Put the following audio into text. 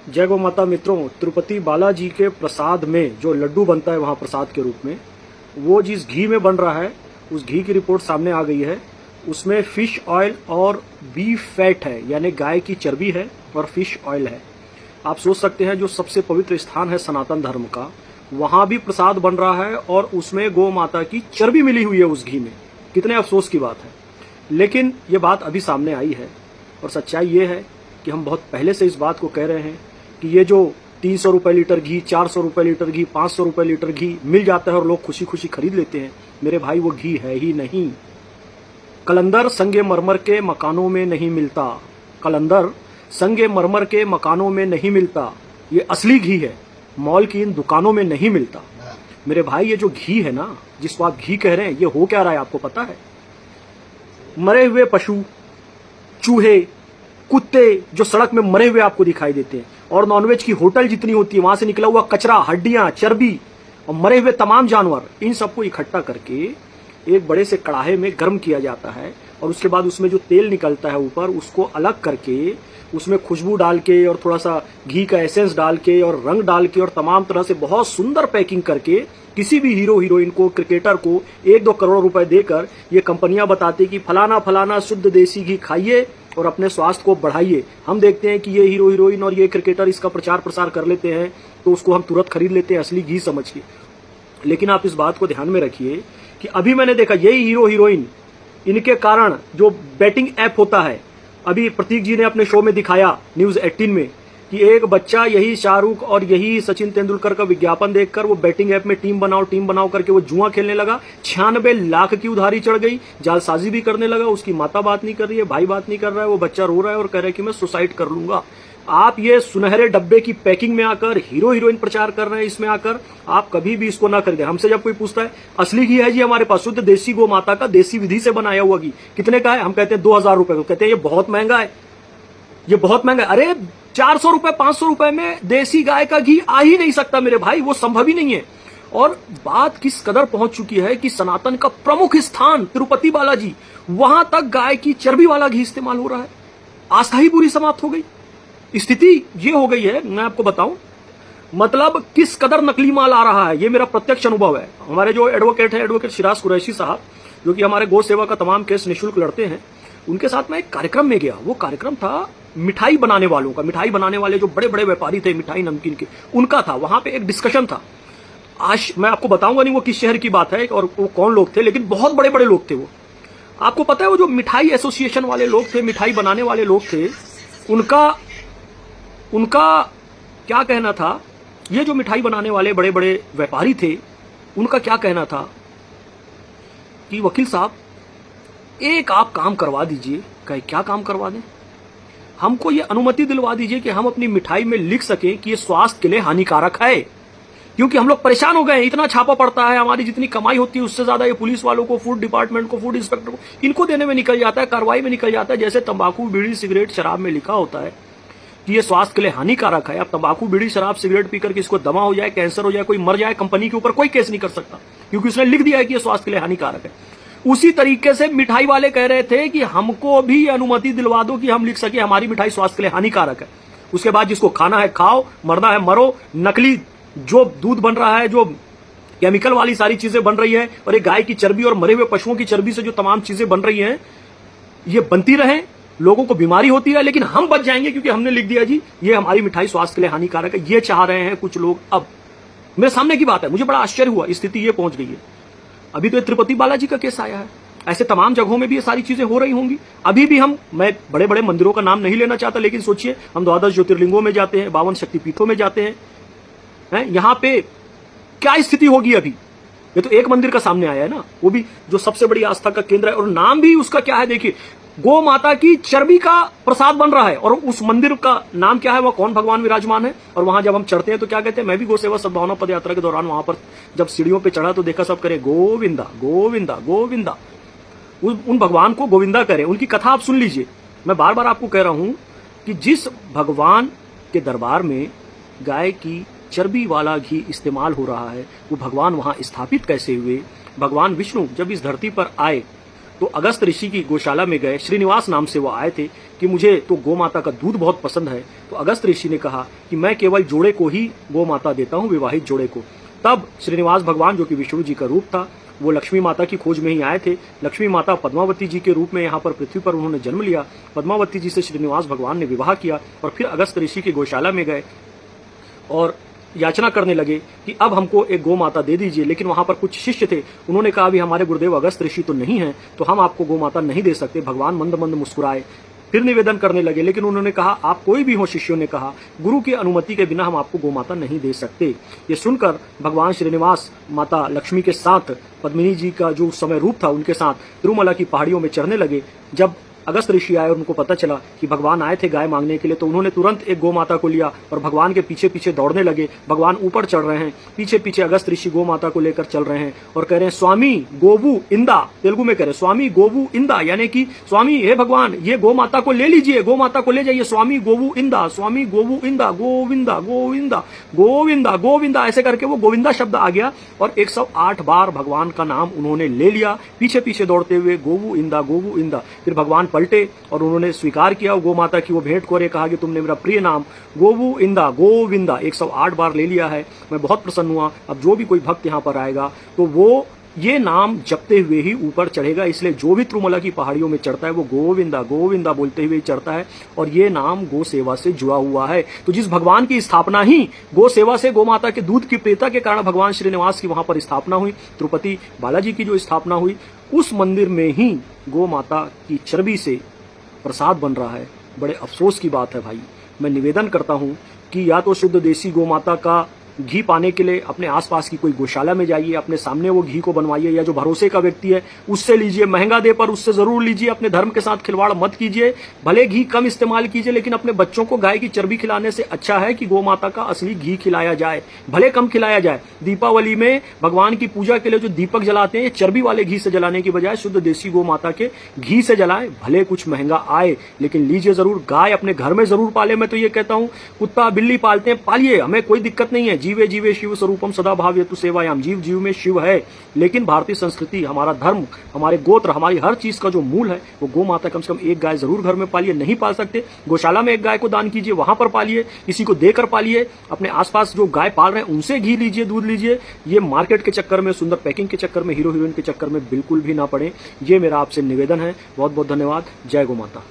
जय गौ माता मित्रों, तिरुपति बालाजी के प्रसाद में जो लड्डू बनता है वहाँ प्रसाद के रूप में, वो जिस घी में बन रहा है उस घी की रिपोर्ट सामने आ गई है। उसमें फिश ऑयल और बीफ फैट है, यानी गाय की चर्बी है और फिश ऑयल है। आप सोच सकते हैं जो सबसे पवित्र स्थान है सनातन धर्म का, वहाँ भी प्रसाद बन रहा है और उसमें गौ माता की चर्बी मिली हुई है उस घी में। कितने अफसोस की बात है, लेकिन ये बात अभी सामने आई है और सच्चाई ये है कि हम बहुत पहले से इस बात को कह रहे हैं कि ये जो 300 रुपए लीटर घी, 400 रुपए लीटर घी, 500 रुपए लीटर घी मिल जाता है और लोग खुशी खुशी खरीद लेते हैं, मेरे भाई वो घी है ही नहीं। कलंदर संगे मरमर के मकानों में नहीं मिलता, कलंदर संगे मरमर के मकानों में नहीं मिलता, ये असली घी है, मॉल की इन दुकानों में नहीं मिलता। मेरे भाई ये जो घी है ना, जिसको आप घी कह रहे हैं, ये हो क्या रहा है आपको पता है? मरे हुए पशु, चूहे, कुत्ते जो सड़क में मरे हुए आपको दिखाई देते हैं, और नॉनवेज की होटल जितनी होती है वहां से निकला हुआ कचरा, हड्डियां, चर्बी और मरे हुए तमाम जानवर, इन सबको इकट्ठा करके एक बड़े से कड़ाहे में गर्म किया जाता है और उसके बाद उसमें जो तेल निकलता है ऊपर, उसको अलग करके उसमें खुशबू डाल के और थोड़ा सा घी का एसेंस डाल के और रंग डाल के और तमाम तरह से बहुत सुंदर पैकिंग करके किसी भी हीरो हीरोइन को, क्रिकेटर को 1-2 करोड़ रुपए देकर ये कंपनियां बताती कि फलाना फलाना शुद्ध देसी घी खाइए और अपने स्वास्थ्य को बढ़ाइए। हम देखते हैं कि ये हीरो हीरोइन और ये क्रिकेटर इसका प्रचार प्रसार कर लेते हैं तो उसको हम तुरंत खरीद लेते हैं असली घी समझ के। लेकिन आप इस बात को ध्यान में रखिए कि अभी मैंने देखा यही हीरो हीरोइन, इनके कारण जो बैटिंग ऐप होता है, अभी प्रतीक जी ने अपने शो में दिखाया न्यूज 18 में कि एक बच्चा यही शाहरुख और यही सचिन तेंदुलकर का विज्ञापन देखकर वो बैटिंग ऐप में टीम बनाओ करके वो जुआ खेलने लगा। 96 लाख की उधारी चढ़ गई, जालसाजी भी करने लगा। उसकी माता बात नहीं कर रही है, भाई बात नहीं कर रहा है, वो बच्चा रो रहा है और कह रहा है कि मैं सुसाइड कर लूंगा। आप ये सुनहरे डब्बे की पैकिंग में आकर हीरो हीरोइन प्रचार कर रहे हैं, इसमें आकर आप कभी भी इसको ना खरीदें। हमसे जब कोई पूछता है असली घी है जी हमारे पास, शुद्ध देसी गौ माता का देसी विधि से बनाया हुआ घी, कितने का है? हम कहते हैं 2000 रुपए को। कहते हैं ये बहुत महंगा है, ये बहुत महंगा है। अरे 400 रुपए 500 रुपए में देसी गाय का घी आ ही नहीं सकता मेरे भाई, वो संभव ही नहीं है। और बात किस कदर पहुंच चुकी है कि सनातन का प्रमुख स्थान तिरुपति बालाजी, वहां तक गाय की चर्बी वाला घी इस्तेमाल हो रहा है। आस्था ही पूरी समाप्त हो गई। स्थिति ये हो गई है, मैं आपको बताऊं, मतलब किस कदर नकली माल आ रहा है, ये मेरा प्रत्यक्ष अनुभव है। हमारे जो एडवोकेट है, एडवोकेट शिराज कुरैशी साहब, जो कि हमारे गौ सेवा का तमाम केस निःशुल्क लड़ते हैं, उनके साथ मैं एक कार्यक्रम में गया। वो कार्यक्रम था मिठाई बनाने वालों का, मिठाई बनाने वाले जो बड़े बड़े व्यापारी थे मिठाई नमकीन के, उनका था। वहां पे एक डिस्कशन था। आज मैं आपको बताऊंगा नहीं वो किस शहर की बात है और वो कौन लोग थे, लेकिन बहुत बड़े बड़े लोग थे वो। आपको पता है वो जो मिठाई एसोसिएशन वाले लोग थे, मिठाई बनाने वाले लोग थे, उनका क्या कहना था, ये जो मिठाई बनाने वाले बड़े बड़े व्यापारी थे, उनका क्या कहना था कि वकील साहब एक आप काम करवा दीजिए। कहे क्या काम करवा दें? हमको ये अनुमति दिलवा दीजिए कि हम अपनी मिठाई में लिख सकें कि ये स्वास्थ्य के लिए हानिकारक है, क्योंकि हम लोग परेशान हो गए हैं। इतना छापा पड़ता है, हमारी जितनी कमाई होती है उससे ज्यादा ये पुलिस वालों को, फूड डिपार्टमेंट को, फूड इंस्पेक्टर को, इनको देने में निकल जाता है, कार्रवाई में निकल जाता है। जैसे तंबाकू, बीड़ी, सिगरेट, शराब में लिखा होता है कि ये स्वास्थ्य के लिए हानिकारक है। अब तंबाकू, बीड़ी, शराब, सिगरेट पीकर किसको दमा हो जाए, कैंसर हो जाए, कोई मर जाए, कंपनी के ऊपर कोई केस नहीं कर सकता, क्योंकि उसने लिख दिया है कि ये स्वास्थ्य के लिए हानिकारक है। उसी तरीके से मिठाई वाले कह रहे थे कि हमको भी अनुमति दिलवा दो कि हम लिख सके हमारी मिठाई स्वास्थ्य के लिए हानिकारक है। उसके बाद जिसको खाना है खाओ, मरना है मरो। नकली जो दूध बन रहा है, जो केमिकल वाली सारी चीजें बन रही है, और एक गाय की चर्बी और मरे हुए पशुओं की चर्बी से जो तमाम चीजें बन रही हैं, ये बनती रहे, लोगों को बीमारी होती है, लेकिन हम बच जाएंगे क्योंकि हमने लिख दिया जी ये हमारी मिठाई स्वास्थ्य के लिए हानिकारक है। ये चाह रहे हैं कुछ लोग। अब मेरे सामने की बात है, मुझे बड़ा आश्चर्य हुआ, स्थिति ये पहुंच गई है। अभी तो ये तिरुपति बालाजी का केस आया है, ऐसे तमाम जगहों में भी ये सारी चीजें हो रही होंगी। अभी भी मैं बड़े बड़े मंदिरों का नाम नहीं लेना चाहता, लेकिन सोचिए हम 12 ज्योतिर्लिंगों में जाते हैं, 52 शक्तिपीठों में जाते हैं, यहाँ पे क्या स्थिति होगी अभी? ये तो एक मंदिर का सामने आया है ना, वो भी जो सबसे बड़ी आस्था का केंद्र है, और नाम भी उसका क्या है देखिए, गौ माता की चर्बी का प्रसाद बन रहा है। और उस मंदिर का नाम क्या है, वह कौन भगवान विराजमान है। और वहां जब हम चढ़ते हैं तो क्या कहते हैं, मैं भी गौ सेवा सद्भावना पद यात्रा के दौरान वहां पर जब सीढ़ियों पे चढ़ा तो देखा सब करे गोविंदा गोविंदा गोविंदा, उन भगवान को गोविंदा करें। उनकी कथा आप सुन लीजिए। मैं बार बार आपको कह रहा हूं कि जिस भगवान के दरबार में गाय की चर्बी वाला घी इस्तेमाल हो रहा है, वो भगवान वहां स्थापित कैसे हुए? भगवान विष्णु जब इस धरती पर आए तो अगस्त ऋषि की गौशाला में गए, श्रीनिवास नाम से वो आए थे कि मुझे तो गौ माता का दूध बहुत पसंद है। तो अगस्त ऋषि ने कहा कि मैं केवल जोड़े को ही गौ माता देता हूं, विवाहित जोड़े को। तब श्रीनिवास भगवान, जो कि विष्णु जी का रूप था, वो लक्ष्मी माता की खोज में ही आए थे। लक्ष्मी माता पद्मावती जी के रूप में यहाँ पर पृथ्वी पर उन्होंने जन्म लिया। पद्मावती जी से श्रीनिवास भगवान ने विवाह किया और फिर अगस्त ऋषि की गौशाला में गए और याचना करने लगे कि अब हमको एक गौ माता दे दीजिए। लेकिन वहां पर कुछ शिष्य थे, उन्होंने कहा भी हमारे गुरुदेव अगस्त ऋषि तो नहीं है, तो हम आपको गौ माता नहीं दे सकते। भगवान मंद मंद मुस्कुराए, फिर निवेदन करने लगे, लेकिन उन्होंने कहा आप कोई भी हो, शिष्यों ने कहा, गुरु की अनुमति के बिना हम आपको गौ माता नहीं दे सकते। ये सुनकर भगवान श्रीनिवास माता लक्ष्मी के साथ, पद्मिनी जी का जो उस समय रूप था उनके साथ तिरुमला की पहाड़ियों में चढ़ने लगे। जब अगस्त ऋषि आए और उनको पता चला कि भगवान आए थे गाय मांगने के लिए, तो उन्होंने तुरंत एक गौ माता को लिया और भगवान के पीछे पीछे दौड़ने लगे। भगवान ऊपर चढ़ रहे हैं, पीछे पीछे अगस्त ऋषि गौ माता को लेकर चल रहे हैं और कह रहे हैं स्वामी गोवु इंदा, तेलुगु में कह रहे हैं स्वामी गोवु इंदा, यानी कि स्वामी हे भगवान ये गौ माता को ले लीजिए, गौ माता को ले जाइए, स्वामी गोवु इंदा, स्वामी गोवु इंदा, गोविंदा गोविंदा गोविंदा गोविंदा, ऐसे करके वो गोविंदा शब्द आ गया और 108 बार भगवान का नाम उन्होंने ले लिया, पीछे पीछे दौड़ते हुए गोवु इंदा गोवु इंदा। फिर भगवान पलटे और उन्होंने स्वीकार किया गौ माता की वो भेंट को, कहा कि तुमने मेरा प्रिय नाम गोवु इंदा गोविंदा 108 बार ले लिया है, मैं बहुत प्रसन्न हुआ। अब जो भी कोई भक्त यहाँ पर आएगा तो वो ये नाम जपते हुए ही ऊपर चढ़ेगा, इसलिए जो भी तिरुमला की पहाड़ियों में चढ़ता है वो गोविंदा गोविंदा बोलते हुए चढ़ता है और ये नाम गौ सेवा से जुड़ा हुआ है। तो जिस भगवान की स्थापना ही गौ सेवा से, गौ माता के दूध की प्रियता के कारण भगवान श्रीनिवास की वहां पर स्थापना हुई, तिरुपति बालाजी की जो स्थापना हुई, उस मंदिर में ही गौ माता की चर्बी से प्रसाद बन रहा है। बड़े अफसोस की बात है भाई। मैं निवेदन करता हूं कि या तो शुद्ध देसी गौ माता का घी पाने के लिए अपने आसपास की कोई गौशाला में जाइए, अपने सामने वो घी को बनवाइए, या जो भरोसे का व्यक्ति है उससे लीजिए, महंगा दे पर उससे जरूर लीजिए। अपने धर्म के साथ खिलवाड़ मत कीजिए, भले घी कम इस्तेमाल कीजिए, लेकिन अपने बच्चों को गाय की चर्बी खिलाने से अच्छा है कि गौ माता का असली घी खिलाया जाए, भले कम खिलाया जाए। दीपावली में भगवान की पूजा के लिए जो दीपक जलाते हैं, ये चर्बी वाले घी से जलाने की बजाय शुद्ध देसी गौ माता के घी से जलाएं, भले कुछ महंगा आए लेकिन लीजिए जरूर। गाय अपने घर में जरूर पाले, मैं तो ये कहता हूं, कुत्ता बिल्ली पालते हैं, पालिए, हमें कोई दिक्कत नहीं है। जीवे जीवे शिव स्वरूपम सदा भावयतु सेवायाम, जीव जीव में शिव है। लेकिन भारतीय संस्कृति, हमारा धर्म, हमारे गोत्र, हमारी हर चीज का जो मूल है वो गौ माता। कम से कम एक गाय जरूर घर में पालिए, नहीं पाल सकते गौशाला में एक गाय को दान कीजिए, वहां पर पालिए, किसी को देकर पालिए। अपने आसपास जो गाय पाल रहे हैं उनसे घी लीजिए, दूध लीजिए। ये मार्केट के चक्कर में, सुंदर पैकिंग के चक्कर में, हीरो हीरोइन के चक्कर में बिल्कुल भी ना पड़े। ये मेरा आपसे निवेदन है। बहुत बहुत धन्यवाद। जय गौ माता।